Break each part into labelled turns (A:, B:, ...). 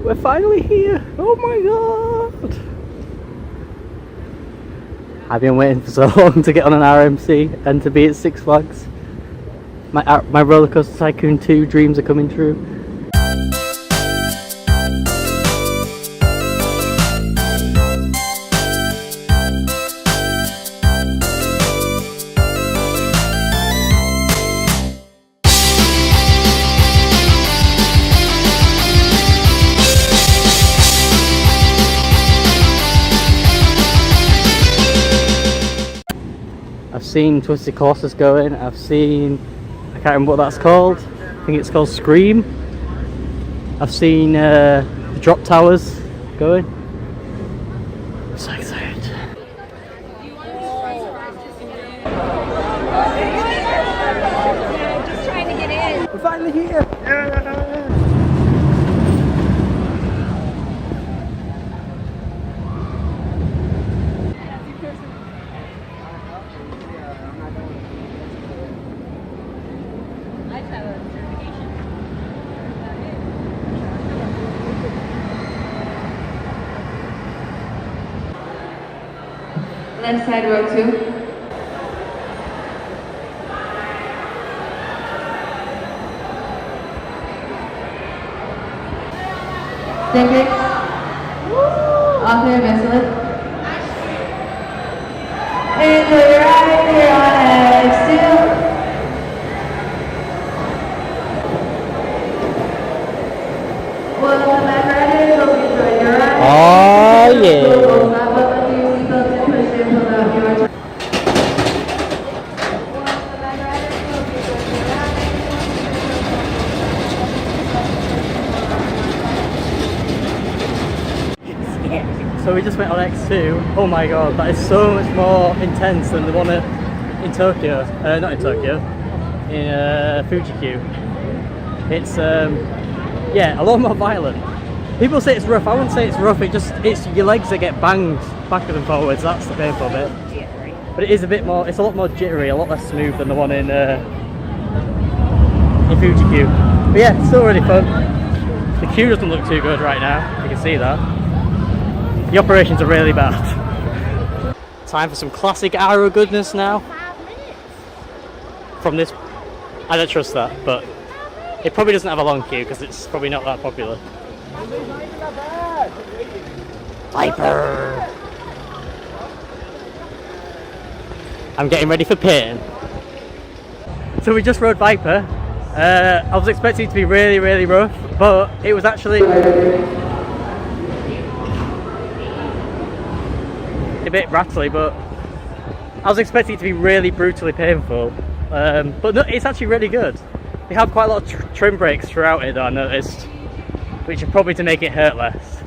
A: We're finally here! Oh my god! I've been waiting for so long to get on an RMC and to be at Six Flags. My Roller Coaster Tycoon 2 dreams are coming true. I've seen Twisted Colossus going, I've seen, I can't remember what that's called, I think it's called Scream. I've seen the Drop Towers going. I'm so excited.
B: Just trying to get in.
A: We're finally here!
B: Left side row 2. Tickets. Author Vessel. Enjoy your ride here on X2. Welcome back, riders. Hope you enjoyed your ride.
A: Oh yeah! So we just went on X2. Oh my god, that is so much more intense than the one in Tokyo. Not in Tokyo, in Fuji-Q. It's yeah, a lot more violent. People say it's rough. I wouldn't say it's rough. It's your legs that get banged backwards and forwards. That's the painful bit. But it is a bit more. It's a lot more jittery, a lot less smooth than the one in Fuji-Q. But yeah, it's still really fun. The queue doesn't look too good right now. You can see that. The operations are really bad. Time for some classic aero goodness now.
B: 5 minutes.
A: From this, I don't trust that, but it probably doesn't have a long queue because it's probably not that popular. Viper! I'm getting ready for pain. So we just rode Viper. I was expecting it to be really, really rough, but it was actually a bit rattly, but I was expecting it to be really brutally painful, but no, it's actually really good. They have quite a lot of trim brakes throughout it that I noticed, which are probably to make it hurt less.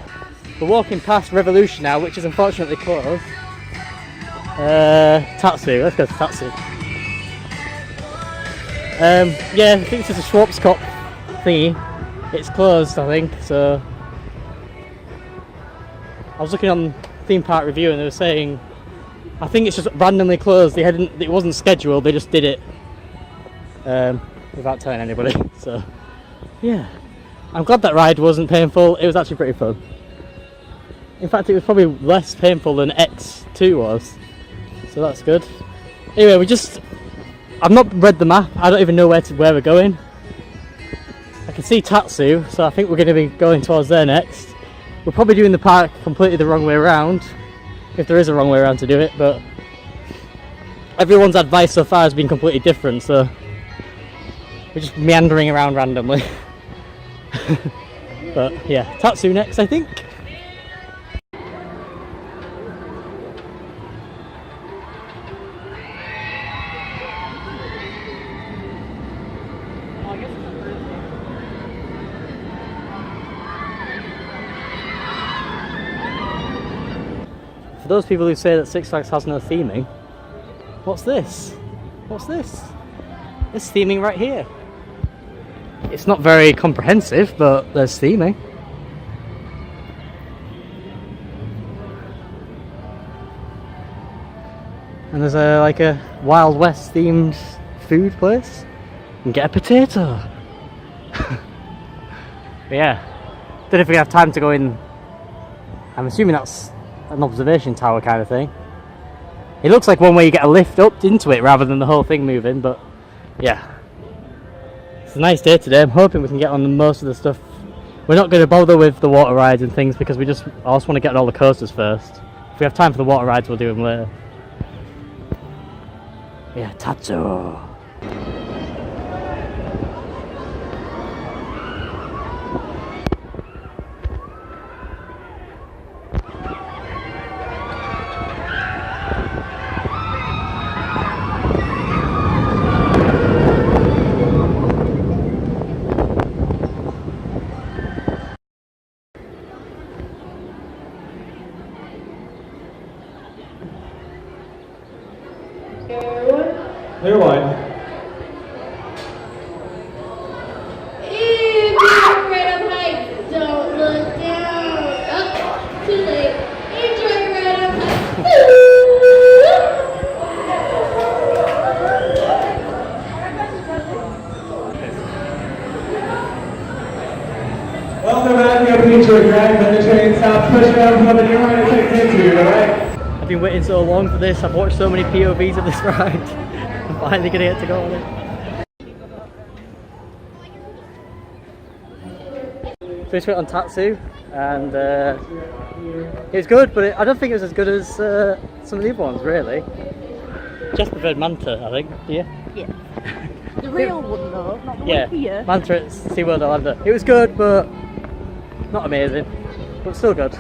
A: We're walking past Revolution now, which is unfortunately closed. Tatsu, let's go to Tatsu. Yeah, I think this is a Schwarzkopf thingy. It's closed, I think, so I was looking on theme park review and they were saying I think it's just randomly closed. It wasn't scheduled, they just did it without telling anybody. So yeah, I'm glad that ride wasn't painful. It was actually pretty fun. In fact, it was probably less painful than X2 was, so that's good. Anyway, I've not read the map. I don't even know where we're going. I can see Tatsu, so I think we're going to be going towards there next. We're probably doing the park completely the wrong way around, if there is a wrong way around to do it, but everyone's advice so far has been completely different, so we're just meandering around randomly. But yeah, Tatsu next, I think. For those people who say that Six Flags has no theming, what's this? What's this? There's theming right here. It's not very comprehensive, but there's theming. And there's like a Wild West themed food place. You can get a potato. But yeah, Don't know if we have time to go in. I'm assuming that's an observation tower kind of thing. It looks like one where you get a lift up into it rather than the whole thing moving, but yeah. It's a nice day today. I'm hoping we can get on most of the stuff. We're not going to bother with the water rides and things because we also want to get on all the coasters first. If we have time for the water rides, we'll do them later. Yeah, Tatsu.
C: Clear one.
B: Right up high. Don't look down. Oh, too late. Enjoy right up high.
C: Welcome back. You have to drag when the train stops. Push around, come up, and you're going to take into, alright?
A: I've been waiting so long for this. I've watched so many POVs of this ride. I'm finally going to get to go on it. So we went on Tatsu, and it was good, but I don't think it was as good as some of the other ones, really. Just preferred Manta, I think. Yeah.
D: Yeah. The real one though, not the
A: Yeah.
D: one here.
A: Manta at SeaWorld Orlando. It was good, but not amazing, but still good.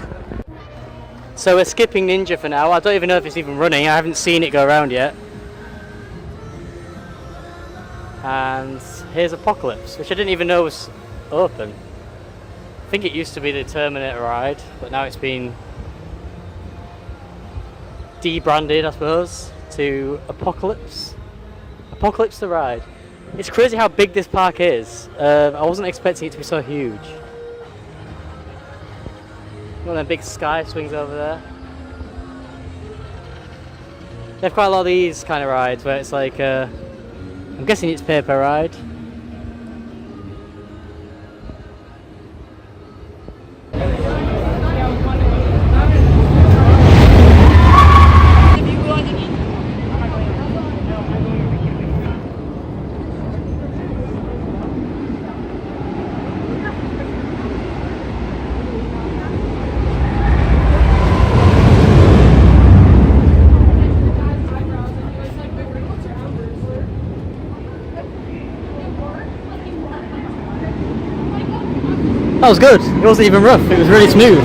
A: So we're skipping Ninja for now. I don't even know if it's even running. I haven't seen it go around yet. And here's Apocalypse, which I didn't even know was open. I think it used to be the Terminator ride, but now it's been debranded, I suppose, to Apocalypse. Apocalypse the ride. It's crazy how big this park is. I wasn't expecting it to be so huge. One of them big sky swings over there. They have quite a lot of these kind of rides where it's like, I'm guessing it's paper ride. That was good. It wasn't even rough. It was really smooth.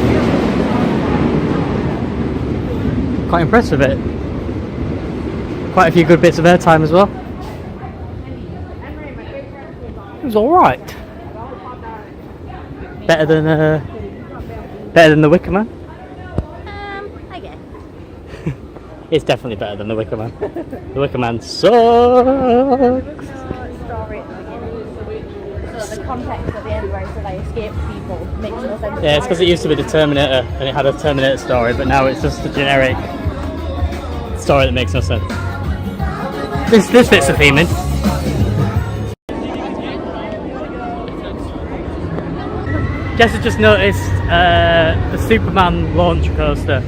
A: Quite impressed with it. Quite a few good bits of airtime as well. It was all right. Better than the Wicker Man.
D: I guess.
A: It's definitely better than the Wicker Man. The Wicker Man sucks.
D: Story at the beginning. So the context at the end where it said I escaped people makes no sense.
A: Yeah, it's because it used to be the Terminator and it had a Terminator story, but now it's just a generic story that makes no sense. This fits the theme in. Jess has just noticed the Superman launch coaster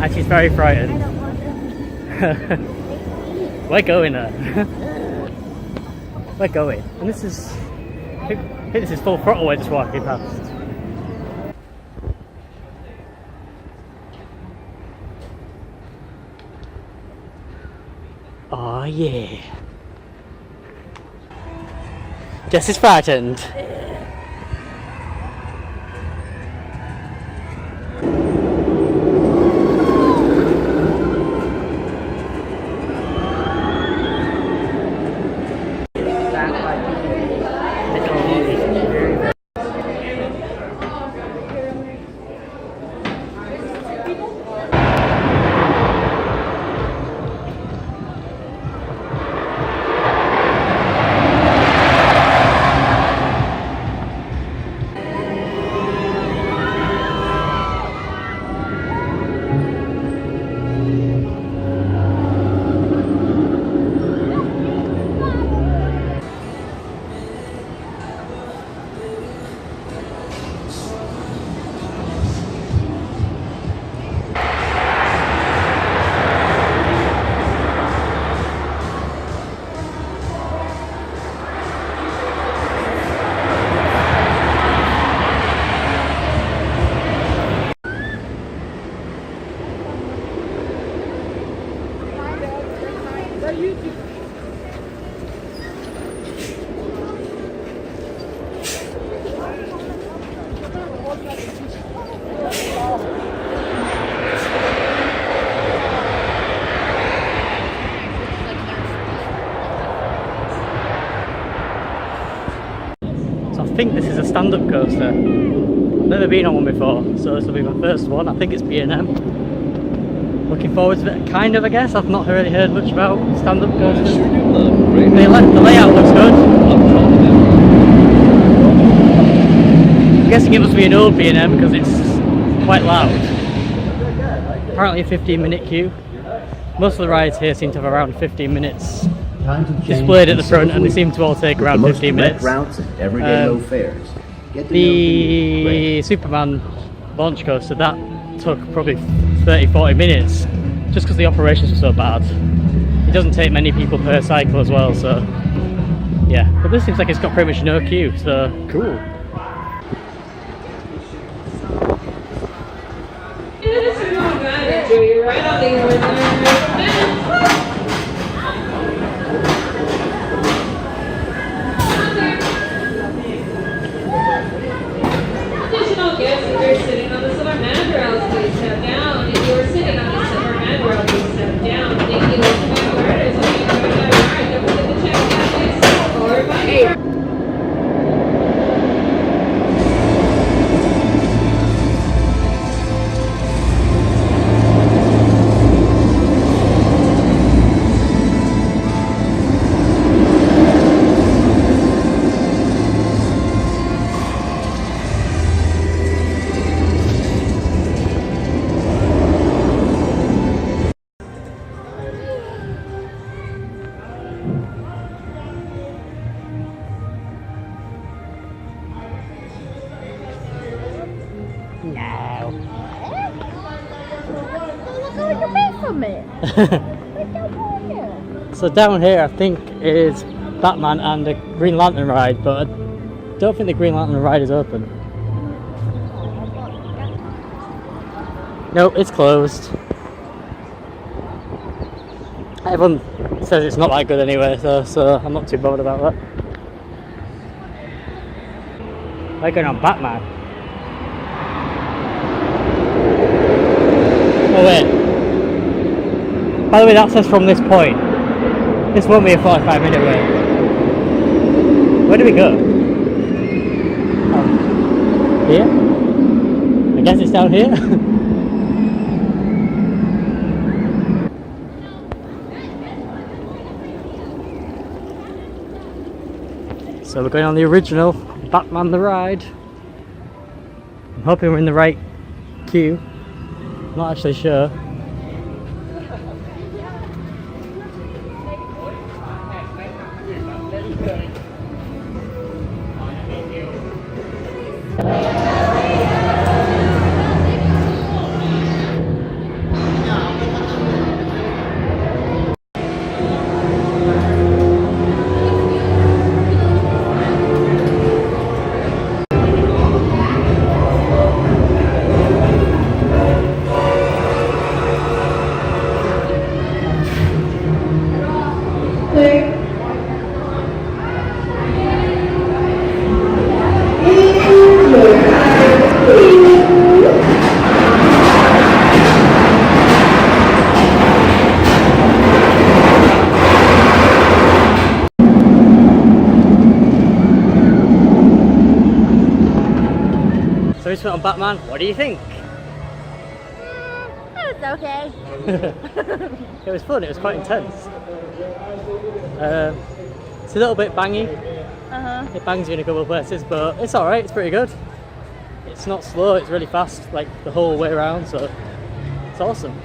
A: and she's very frightened. We're going there. We're going. And this is... I think this is full throttle we're just walking past. Oh yeah. Jess is frightened. think this is a stand-up coaster. I've never been on one before, so this will be my first one. I think it's B&M. Looking forward to it, kind of, I guess. I've not really heard much about stand-up coasters. The layout looks good. I'm guessing it must be an old B&M because it's quite loud. Apparently a 15-minute queue. Most of the rides here seem to have around 15 minutes displayed at the front, and they seem to all take around 15 minutes.
E: Routes and everyday low fares.
A: The Superman launch coaster, that took probably 30-40 minutes just because the operations were so bad. It doesn't take many people per cycle as well, so yeah. But this seems like it's got pretty much no queue, so cool.
F: You're right on the Additional guests, if you're sitting on the silver handrails, please step down. If you are sitting on the silver handrail, please step down. Thank you. Orders. If you enjoyed that ride, don't forget to check out this or my
A: So down here I think is Batman and the Green Lantern ride, but I don't think the Green Lantern ride is open. No, it's closed. Everyone says it's not that good anyway, so I'm not too bothered about that. We're going on Batman. Oh wait. By the way, that says from this point. This won't be a 45-minute wait. Where do we go? Here? I guess it's down here. So we're going on the original Batman the ride. I'm hoping we're in the right queue. I'm not actually sure. So we just went on Batman. What do you think?
D: It's okay.
A: It was fun. It was quite intense. It's a little bit bangy. It bangs you in a couple of places, but it's alright. It's pretty good. It's not slow. It's really fast, like the whole way around. So it's awesome.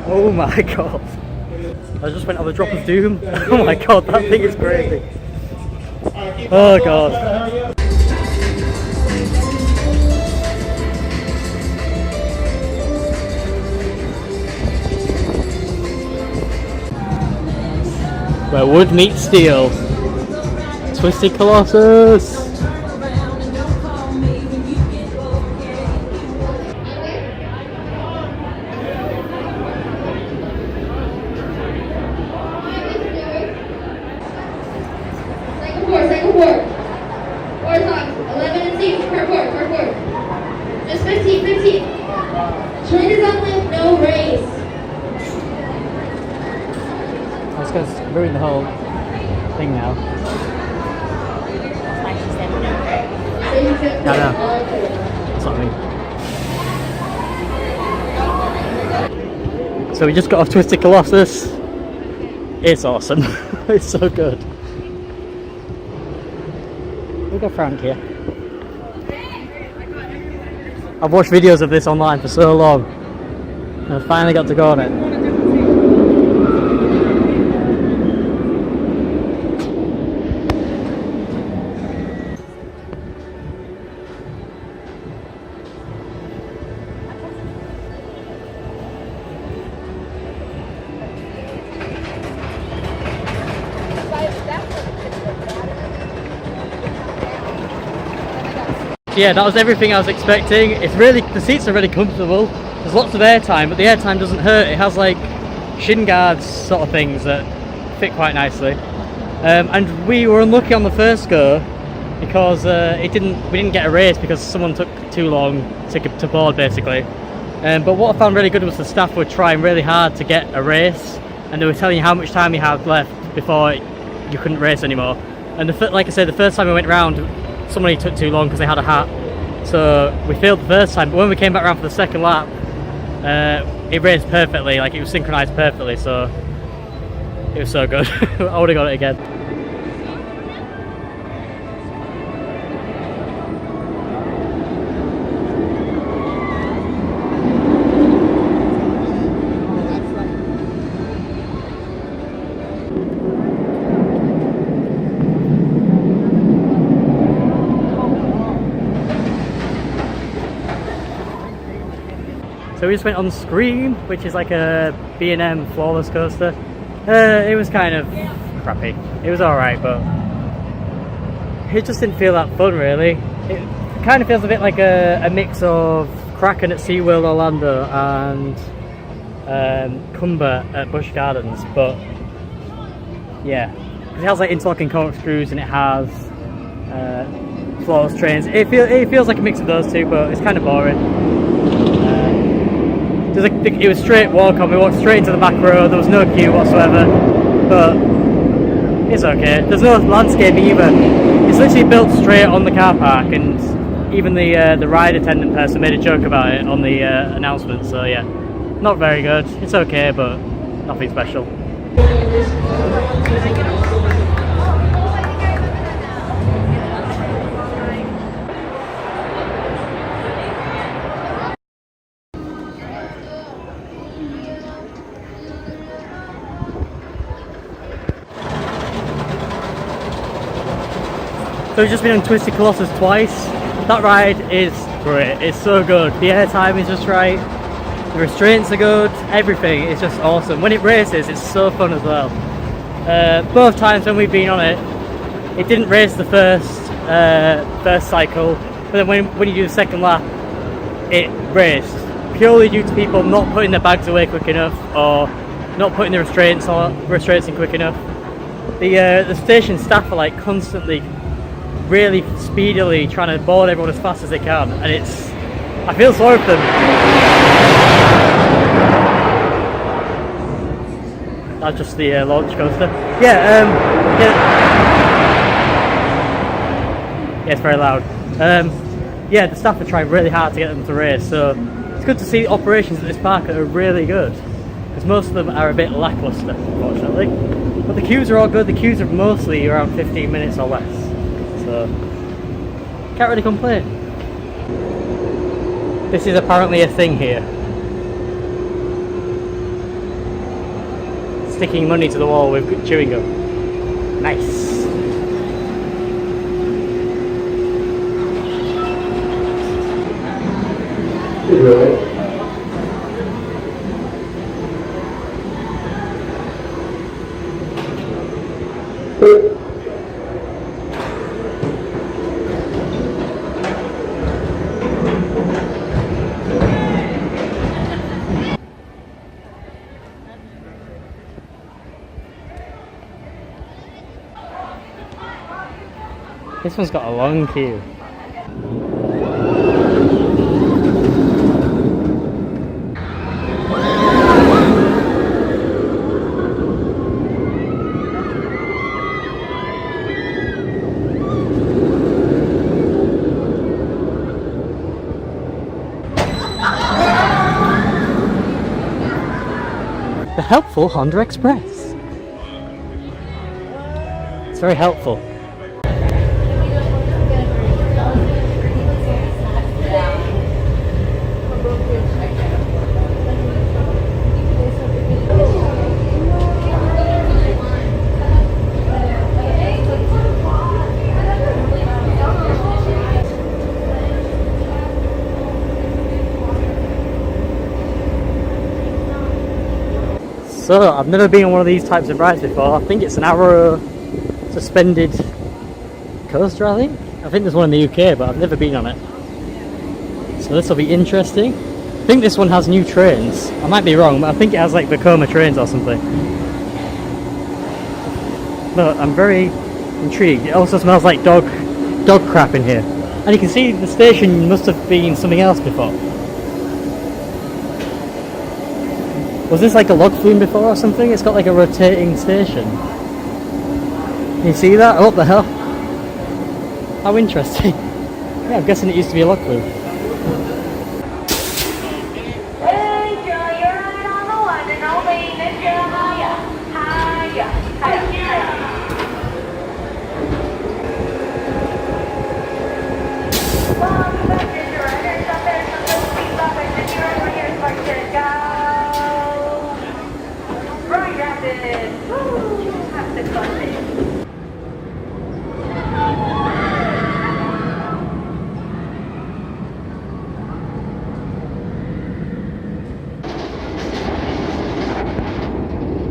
A: Oh my god. I just went on the drop of doom. Oh my god, that thing is crazy. Oh god. Where wood meets steel. Twisted Colossus.
B: Second four. Four songs, 11 and C, per four. Just 15. Join us on lift, no race.
A: I was going to ruin the whole thing now. I know. That's what I mean. So we just got off Twisted Colossus. It's awesome. It's so good. We've got Frank here. I've watched videos of this online for so long, and I finally got to go on it. Yeah, that was everything I was expecting. The seats are really comfortable. There's lots of airtime, but the airtime doesn't hurt. It has like shin guards sort of things that fit quite nicely. And we were unlucky on the first go because we didn't get a race because someone took too long to board basically. But what I found really good was the staff were trying really hard to get a race, and they were telling you how much time you had left before you couldn't race anymore. And like I said, the first time we went round, somebody took too long because they had a hat, so we failed the first time. But when we came back around for the second lap, it raced perfectly, like it was synchronized perfectly, so it was so good. I would have got it again. So we just went on Scream, which is like a B&M floorless coaster. It was kind of crappy. It was alright, but it just didn't feel that fun really. It kind of feels a bit like a mix of Kraken at SeaWorld Orlando and Cumber at Busch Gardens, but yeah. It has like interlocking corkscrews and it has floorless trains. It feels like a mix of those two, but it's kind of boring. It was straight walk on, we walked straight into the back row, there was no queue whatsoever, but it's okay. There's no landscape either. It's literally built straight on the car park, and even the ride attendant person made a joke about it on the announcement, so yeah, not very good. It's okay, but nothing special. So we've just been on Twisted Colossus twice. That ride is great, it's so good. The airtime is just right, the restraints are good, everything is just awesome. When it races, it's so fun as well. Both times when we've been on it, it didn't race the first cycle, but then when you do the second lap, it raced. Purely due to people not putting their bags away quick enough, or not putting the restraints in quick enough. The station staff are like constantly really speedily trying to board everyone as fast as they can, and I feel sorry for them. That's just the launch coaster. Yeah, it's very loud. Yeah, the staff are trying really hard to get them to race, so it's good to see operations at this park that are really good, because most of them are a bit lackluster, unfortunately. But the queues are all good. The queues are mostly around 15 minutes or less. So, can't really complain. This is apparently a thing here. Sticking money to the wall with chewing gum. Nice.
C: Really?
A: This one's got a long queue. The helpful Honda Express. It's very helpful. So, I've never been on one of these types of rides before. I think it's an arrow suspended coaster, I think there's one in the UK, but I've never been on it. So this will be interesting. I think this one has new trains. I might be wrong, but I think it has like Vekoma trains or something. But I'm very intrigued. It also smells like dog crap in here. And you can see the station must have been something else before. Was this like a log flume before or something? It's got like a rotating station. Can you see that? Oh, what the hell? How interesting. Yeah, I'm guessing it used to be a log flume.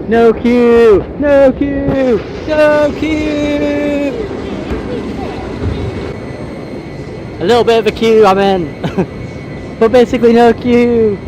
A: No queue! No queue! No queue! A little bit of a queue I'm in. But basically no queue.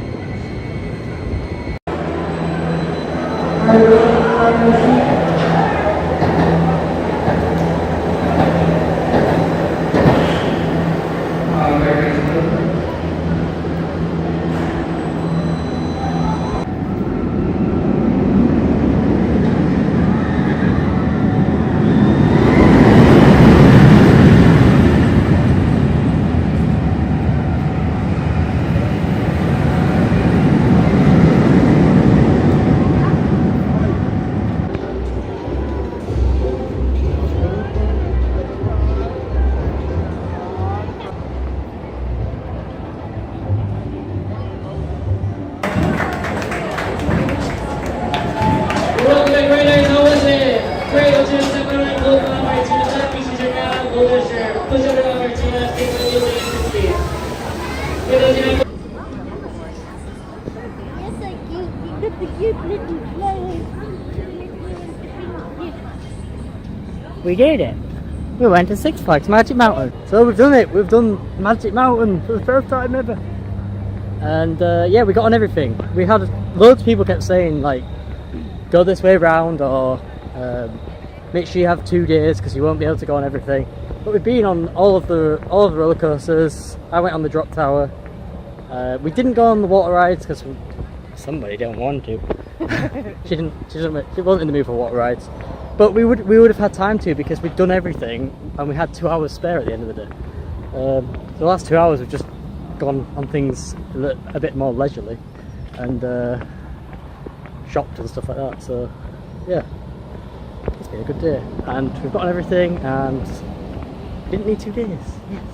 A: We did it. We went to Six Flags Magic Mountain. So we've done it. We've done Magic Mountain for the first time ever. And yeah, we got on everything. We had loads of people kept saying like, go this way round, or make sure you have 2 days because you won't be able to go on everything. But we've been on all of the roller coasters. I went on the drop tower. We didn't go on the water rides because somebody didn't want to. She wasn't in the mood for water rides. But we would have had time to, because we'd done everything and we had 2 hours spare at the end of the day. The last 2 hours we've just gone on things a bit more leisurely and shopped and stuff like that. So yeah, it's been a good day and we've gotten everything and didn't need 2 days. Yes.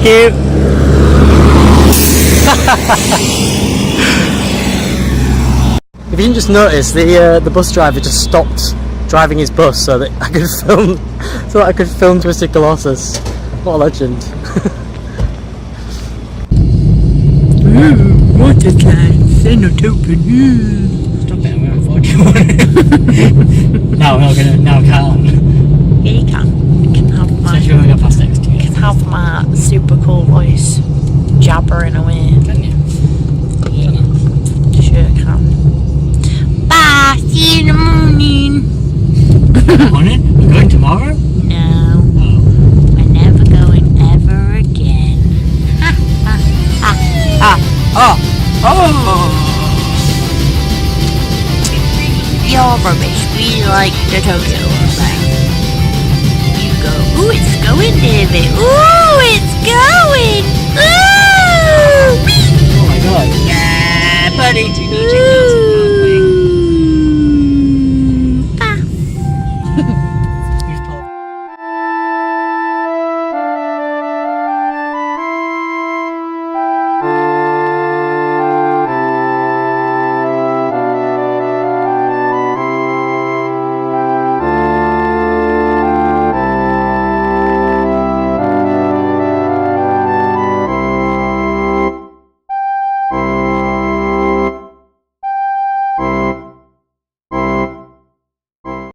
A: Thank you. If you didn't just notice, the bus driver just stopped driving his bus so that I could film Twisted Colossus. What a legend.
G: Water cans, they're not open.
A: Stop it, I'm going to No, I'm not gonna. No, I can't.
G: Yeah, you can. You can have my,
A: Especially when we go past next to
G: you can have my super cool voice jabbering away.
A: Can you?
G: Yeah, sure can. Bye, see you in the morning.
A: Morning? We're going tomorrow?
G: No, we're never going ever again. You're rubbish. We like the Tokyo about. You go, ooh, it's going, David. Ooh, it's going. Ooh, wee.
A: Oh my god.
G: Yeah, buddy. Ooh.